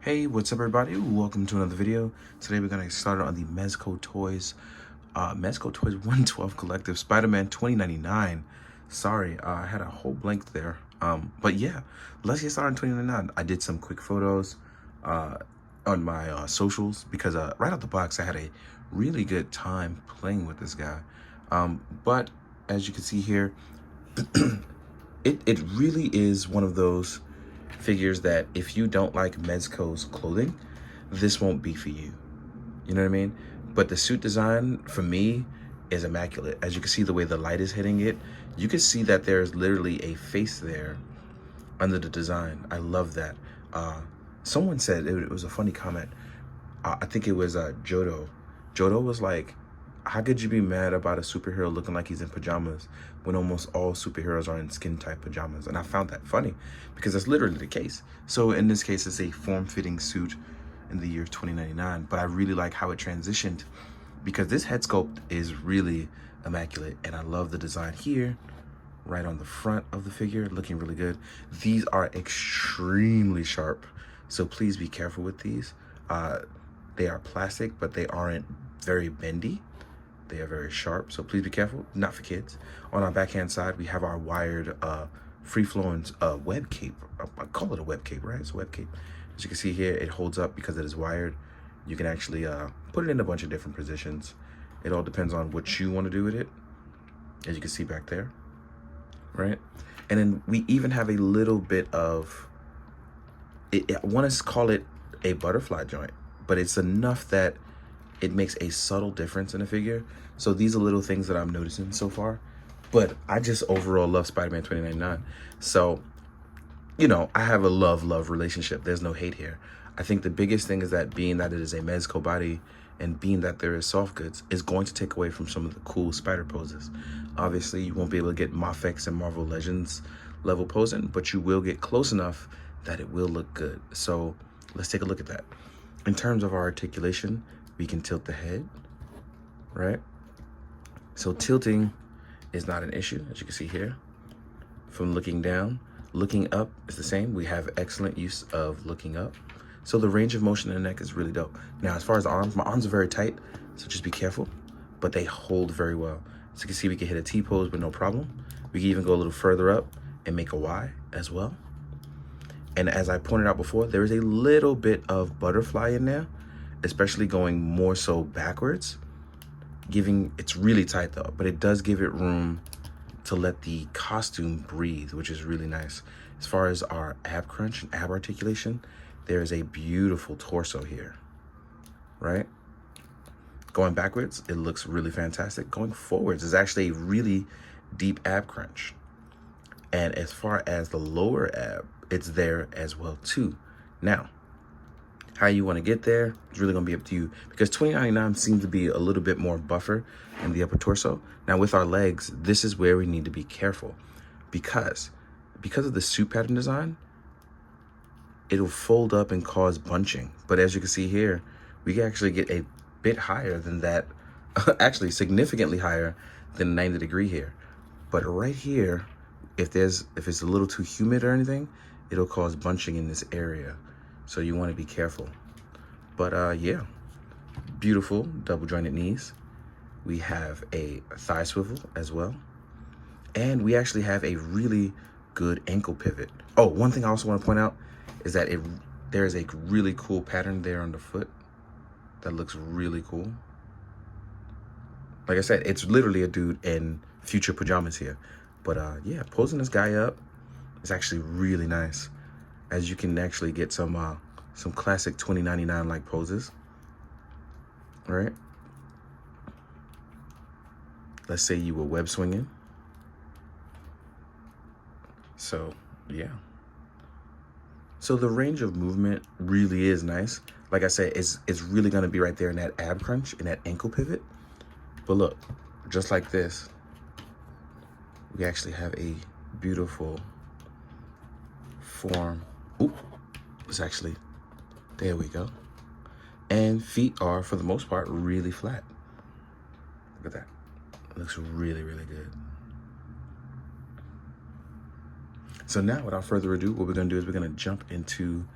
Hey, what's up everybody? Welcome to another video. Today we're gonna get started on the Mezco Toys 112 Collective Spider-Man 2099. Sorry, I had a whole blank there. But yeah, let's get started on 2099. I did some quick photos on my socials because right out the box I had a really good time playing with this guy. But as you can see here, it really is one of those figures that if you don't like Mezco's clothing, this won't be for you. You know what I mean? But the suit design for me is immaculate. As you can see the way the light is hitting it, you can see that there's literally a face there under the design. I love that. Someone said, it was a funny comment. I think it was Jodo. Jodo was like, how could you be mad about a superhero looking like he's in pajamas when almost all superheroes are in skin tight pajamas? And I found that funny because that's literally the case. So in this case, it's a form-fitting suit in the year 2099, but I really like how it transitioned because this head sculpt is really immaculate, and I love the design here right on the front of the figure, looking really good. These are extremely sharp, so please be careful with these. They are plastic, but they aren't very bendy. They are very sharp, so please be careful. Not for kids. On our backhand side, we have our wired free-flowing web cape. I call it a web cape, right? It's a web cape. As you can see here, it holds up because it is wired. You can actually put it in a bunch of different positions. It all depends on what you want to do with it, as you can see back there, right? And then we even have a little bit of, I want to call it a butterfly joint, but it's enough that it makes a subtle difference in the figure. So these are little things that I'm noticing so far, but I just overall love Spider-Man 2099. So, you know, I have a love-love relationship. There's no hate here. I think the biggest thing is that being that it is a Mezco body and being that there is soft goods is going to take away from some of the cool spider poses. Obviously, you won't be able to get Mafex and Marvel Legends level posing, but you will get close enough that it will look good. So let's take a look at that. In terms of our articulation, we can tilt the head, right? So tilting is not an issue, as you can see here. From looking down, looking up is the same. We have excellent use of looking up. So the range of motion in the neck is really dope. Now, as far as the arms, my arms are very tight, so just be careful, but they hold very well. So you can see we can hit a T pose with no problem. We can even go a little further up and make a Y as well. And as I pointed out before, there is a little bit of butterfly in there, especially going more so backwards, it's really tight though, but it does give it room to let the costume breathe, which is really nice. As far as our ab crunch and ab articulation, there is a beautiful torso here, right? Going backwards, it looks really fantastic. Going forwards is actually a really deep ab crunch. And as far as the lower ab, it's there as well too. Now, how you want to get there is really going to be up to you, because 2099 seems to be a little bit more buffer in the upper torso. Now with our legs, this is where we need to be careful because of the suit pattern design, it'll fold up and cause bunching. But as you can see here, we can actually get a bit higher than that, actually significantly higher than 90 degree here. But right here, if it's a little too humid or anything, it'll cause bunching in this area. So you want to be careful. But yeah, beautiful double jointed knees. We have a thigh swivel as well. And we actually have a really good ankle pivot. Oh, one thing I also want to point out is that there is a really cool pattern there on the foot that looks really cool. Like I said, it's literally a dude in future pajamas here. But yeah, posing this guy up is actually really nice, as you can actually get some classic 2099 like poses, right? Let's say you were web swinging. So yeah. So the range of movement really is nice. Like I said, it's really gonna be right there in that ab crunch and that ankle pivot. But look, just like this, we actually have a beautiful form. Oop, it's actually, there we go. And feet are, for the most part, really flat. Look at that. It looks really, really good. So now, without further ado, what we're gonna do is we're gonna jump into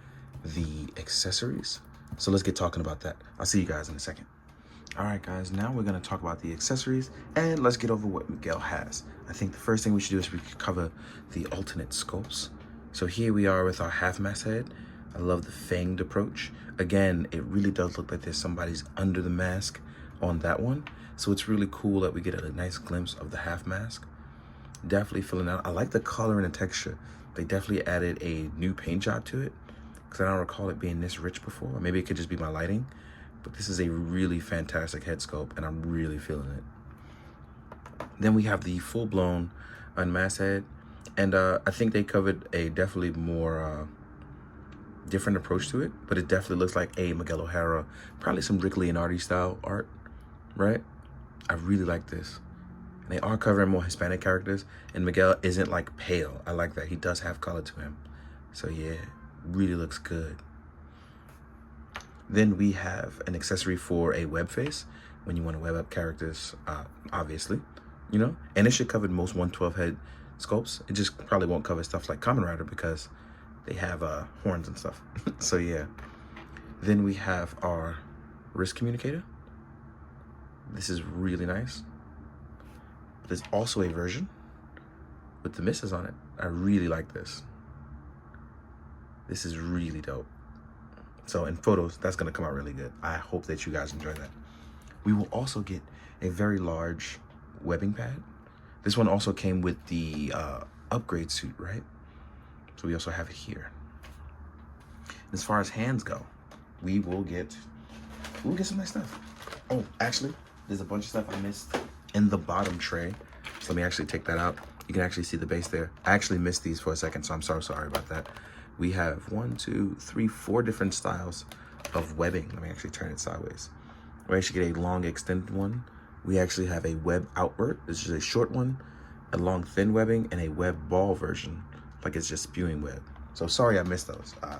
the accessories. So let's get talking about that. I'll see you guys in a second. All right, guys, now we're gonna talk about the accessories and let's get over what Miguel has. I think the first thing we should do is we could cover the alternate sculpts. So here we are with our half mask head. I love the fanged approach. Again, it really does look like there's somebody's under the mask on that one. So it's really cool that we get a nice glimpse of the half mask. Definitely filling out. I like the color and the texture. They definitely added a new paint job to it because I don't recall it being this rich before. Or maybe it could just be my lighting. But this is a really fantastic head sculpt and I'm really feeling it. Then we have the full-blown unmasked head. And I think they covered a definitely more different approach to it. But it definitely looks like a Miguel O'Hara, probably some Rick Leonardi style art, right? I really like this. And they are covering more Hispanic characters. And Miguel isn't like pale. I like that. He does have color to him. So yeah, really looks good. Then we have an accessory for a web face when you want to web up characters, obviously, you know, and it should cover most 112 head sculpts. It just probably won't cover stuff like Kamen Rider because they have horns and stuff. So yeah. Then we have our wrist communicator. This is really nice. There's also a version with the misses on it. I really like this. This is really dope. So in photos, that's gonna come out really good. I hope that you guys enjoy that. We will also get a very large webbing pad. This one also came with the upgrade suit, right? So we also have it here. As far as hands go, we'll get some nice stuff. Oh, actually, there's a bunch of stuff I missed in the bottom tray. So let me actually take that out. You can actually see the base there. I actually missed these for a second, so I'm so sorry about that. We have 1, 2, 3, 4 different styles of webbing. Let me actually turn it sideways. We actually get a long extended one. We actually have a web outward. This is a short one, a long thin webbing, and a web ball version, like it's just spewing web. So sorry I missed those. I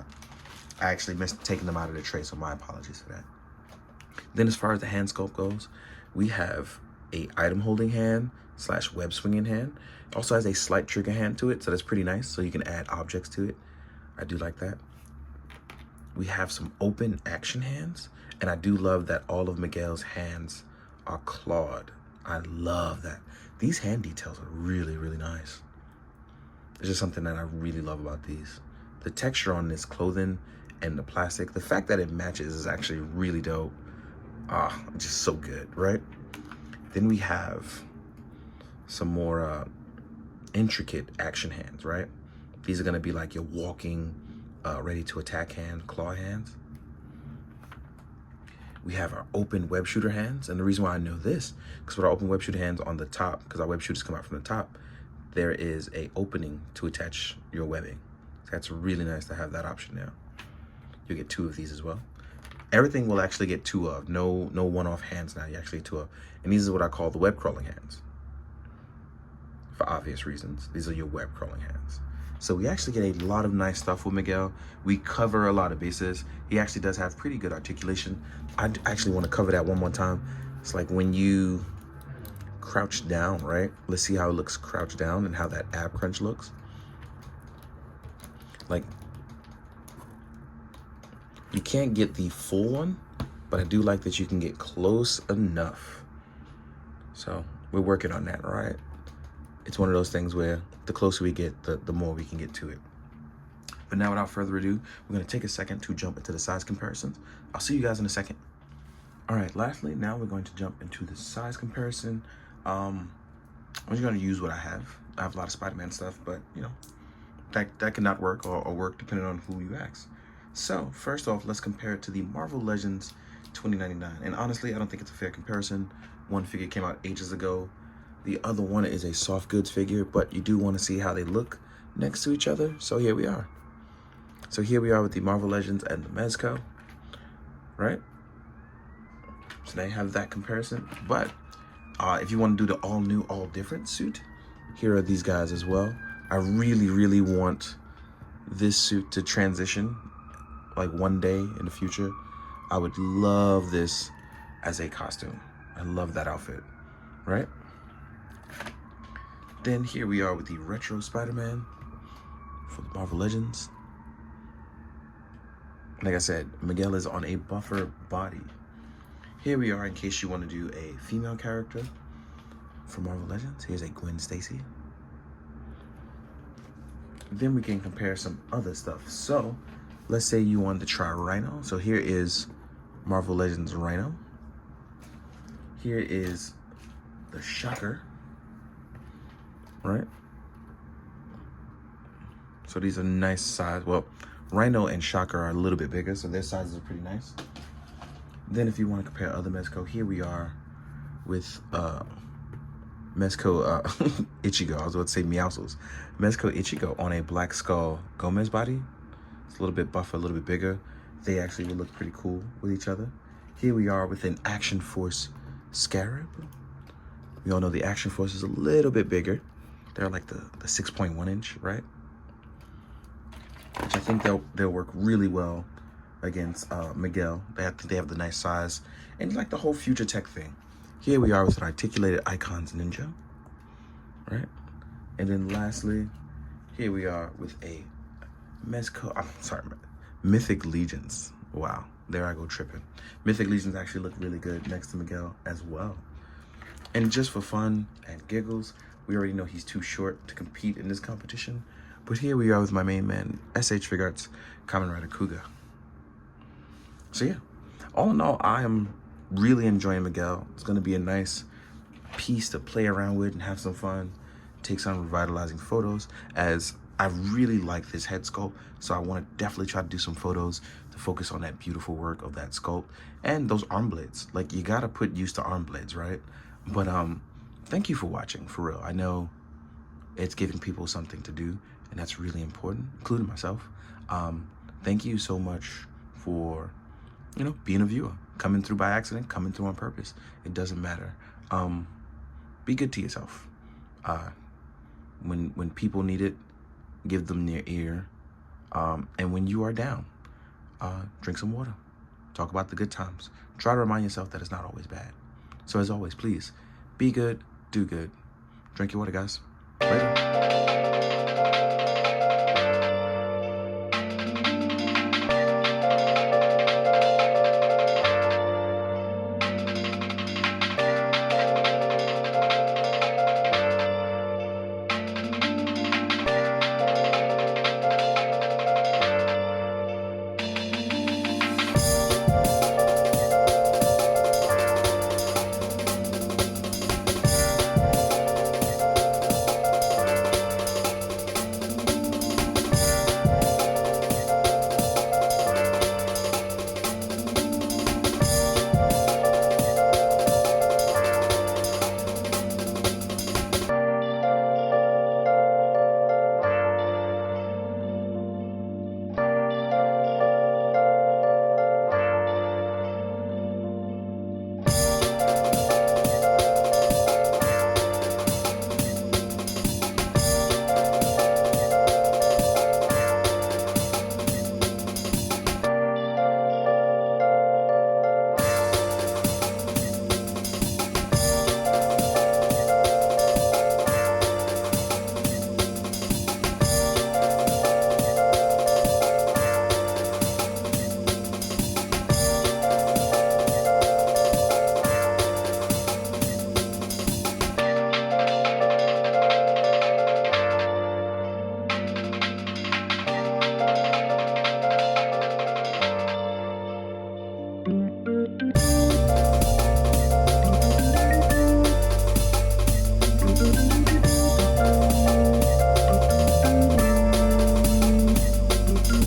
actually missed taking them out of the tray, so my apologies for that. Then as far as the hand sculpt goes, we have a item holding hand / web swinging hand. It also has a slight trigger hand to it, so that's pretty nice. So you can add objects to it. I do like that. We have some open action hands, and I do love that all of Miguel's hands are clawed. I love that. These hand details are really, really nice. It's just something that I really love about these. The texture on this clothing and the plastic, the fact that it matches is actually really dope. Just so good, right? Then we have some more intricate action hands, right? These are gonna be like your walking, ready to attack hand, claw hands. We have our open web shooter hands. And the reason why I know this, because with our open web shooter hands on the top, because our web shooters come out from the top, there is a opening to attach your webbing. So that's really nice to have that option now. You'll get 2 of these as well. Everything will actually get 2 of, no one-off hands now, you actually get 2 of. And these are what I call the web crawling hands. For obvious reasons, these are your web crawling hands. So we actually get a lot of nice stuff with Miguel. We cover a lot of bases. He actually does have pretty good articulation. I actually want to cover that one more time. It's like when you crouch down, right? Let's see how it looks crouched down and how that ab crunch looks. Like, you can't get the full one, but I do like that you can get close enough. So we're working on that, right? It's one of those things where the closer we get, the more we can get to it. But now without further ado, we're gonna take a second to jump into the size comparisons. I'll see you guys in a second. All right, lastly, now we're going to jump into the size comparison. I'm just gonna use what I have. I have a lot of Spider-Man stuff, but you know, that cannot work or work depending on who you ask. So first off, let's compare it to the Marvel Legends 2099. And honestly, I don't think it's a fair comparison. One figure came out ages ago. The other one is a soft goods figure, but you do want to see how they look next to each other. So here we are. So here we are with the Marvel Legends and the Mezco, right? So they have that comparison. But if you want to do the all new, all different suit, here are these guys as well. I really, really want this suit to transition like one day in the future. I would love this as a costume. I love that outfit, right? Then here we are with the retro Spider-Man for the Marvel Legends. Like I said, Miguel is on a buffer body. Here we are in case you want to do a female character from Marvel Legends. Here's a Gwen Stacy. Then we can compare some other stuff. So let's say you wanted to try Rhino. So here is Marvel Legends Rhino. Here is the Shocker, right? So these are nice size. Well, Rhino and Shocker are a little bit bigger, so their sizes are pretty nice. Then if you want to compare other Mezco, here we are with Mezco Ichigo. I was about to say Meowscles. Mezco Ichigo on a Black Skull Gomez body. It's a little bit buffer, a little bit bigger. They actually will look pretty cool with each other. Here we are with an Action Force Scarab. We all know the Action Force is a little bit bigger. They're like the 6.1 inch, right? Which I think they'll work really well against Miguel. They have the nice size and like the whole future tech thing. Here we are with an Articulated Icons Ninja, right? And then lastly, here we are with a Mythic Legions. Wow, there I go tripping. Mythic Legions actually look really good next to Miguel as well. And just for fun and giggles, we already know he's too short to compete in this competition. But here we are with my main man, SH Figuarts, Kamen Rider Kuga. So yeah, all in all, I am really enjoying Miguel. It's gonna be a nice piece to play around with and have some fun, take some revitalizing photos, as I really like this head sculpt. So I wanna definitely try to do some photos to focus on that beautiful work of that sculpt and those arm blades. Like, you gotta put use to arm blades, right? But thank you for watching, for real. I know it's giving people something to do, and that's really important, including myself. Thank you so much for, being a viewer, coming through by accident, coming through on purpose. It doesn't matter. Be good to yourself. When people need it, give them their ear. And when you are down, drink some water. Talk about the good times. Try to remind yourself that it's not always bad. So as always, please be good, do good. Drink your water, guys. Later.